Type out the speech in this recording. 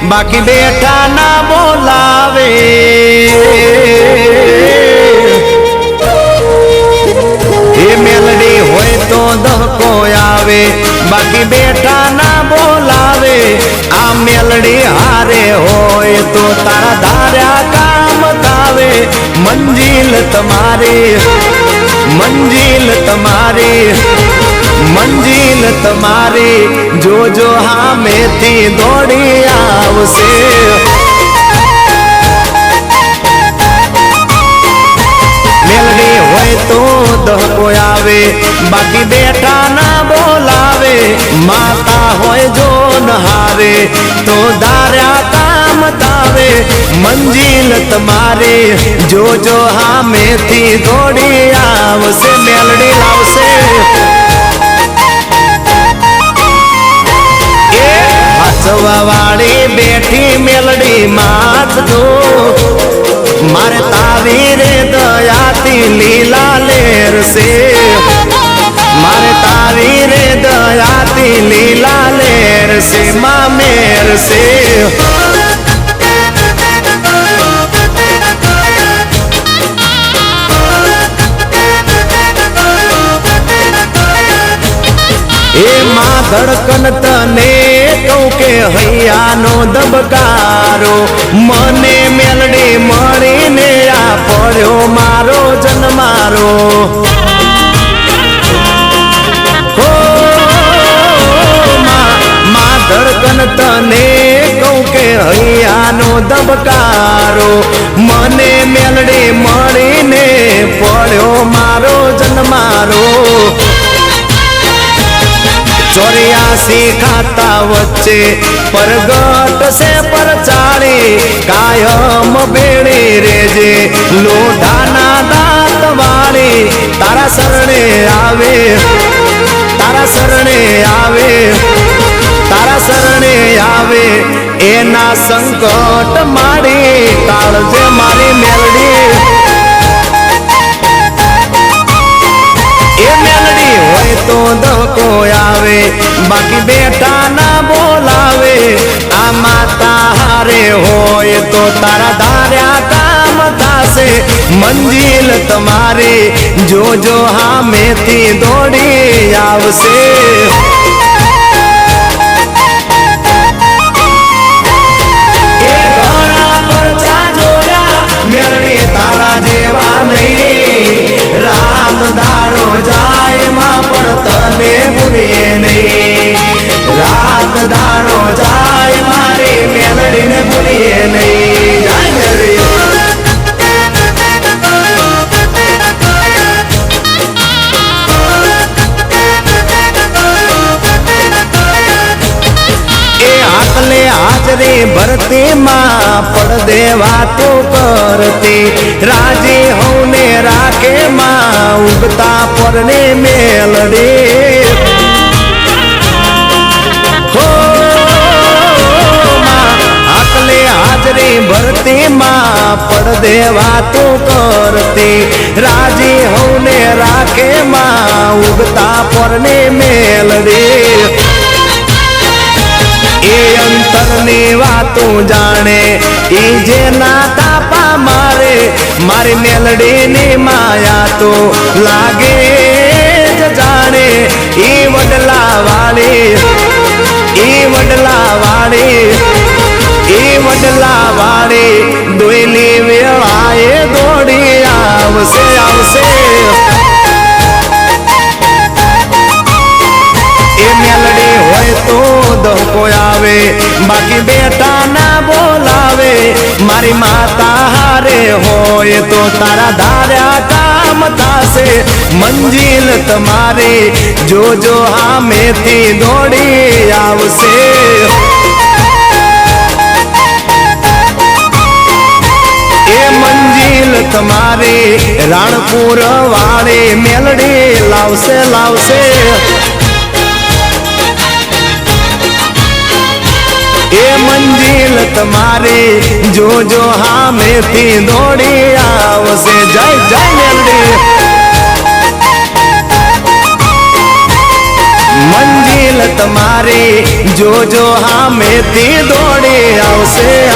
बाकी बेटा ना बोलावे। ये मेलडी होय तो धक्को आवे, बाकी बेटा ना बोलावे। आ मेलडी हारे होय तो तारा धार्या काम थावे। मंजिल तुम्हारी, मंजिल तुम्हारी, मंजिल तुम्हारी, जो जो हामे थी दौड़ी आवसे। मेलडी होय तो धक्को आवे, बाकी बेटा ना बोलावे। माता होय जो नहारे तो दार्या काम थावे। मंजिल तुम्हारी, जो जो हामे थी दौड़ी आवसे। मेलडी लावसे। वाड़ी बैठी मेलडी माथ दो, मारे तारी रे दयाती लीला लेर से। मारे तारी रे दयाती लीला लेर से, माँ मेर से। ए माँ धड़कन तने कहूं के हैया नो दबकारो। मने मेलडी मळी ने आ पड्यो मारो जन्मारो। हो माँ धड़कन तने कहूं के हैया नो दबकारो। मने मेलडी मळी ने पड्यो मारो जन्मारो। 84 खाता वच्चे परगट से परचाड़ी। कायम बेड़ी रेजे लोढ़ाना दांत वाली। तारा शरणे आवे, तारा शरणे आवे, तारा शरणे आवे। एना संकट मारी काळजे मारी मेलडी। मेलडी होय तो धक्को आवे, बाकी बेटा ना बोलावे। आ माता हारे होय तो तारा धार्या काम थासे। मंजिल तुम्हारी, जो जो हामे थी दौड़ी आवसे। मेलडी तारा जेवा नहीं, रात दारो जाए मां पण तने भूलिए नहीं। रात दारो जाए मारी मेलडी ने भूलिए नहीं। जाए मेलडी। हाथले हाजरी भरती माँ पड़ देवा तो करती। राजी होने राखे माँ उगता परने मेलडी। हो माँ हाथले हाजरी भरती माँ पड़ देवा तो करती। राजी होने राखे माँ उगता परने मेलडी। ए अंतरनी वातों जाने ई जेना तापा मारे। मारी मेलडी नी माया तो लागे ज जाने। ई वडला वाली, ई वडला वाली, ई वडला वाली। दोयली वेळाए दौड़ी आवसे आवसे। ए मेलडी होय तो धक्को आवे, बाकी बेटा ना बोलावे। मारी माता हारे होय तो तारा धार्या काम थासे। मंजिल तुम्हारी, जो जो हामे थी दौड़ी आवसे। ए मंजिल तुम्हारी, राणपुर वाली मेलडी लावसे लावसे। ए मंजिल तुम्हारी, जो जो हामे थी दौड़ी आवसे। जय जय मेलडी। મંજિલ તમારી જોજો હામેથી દોડી આવશે।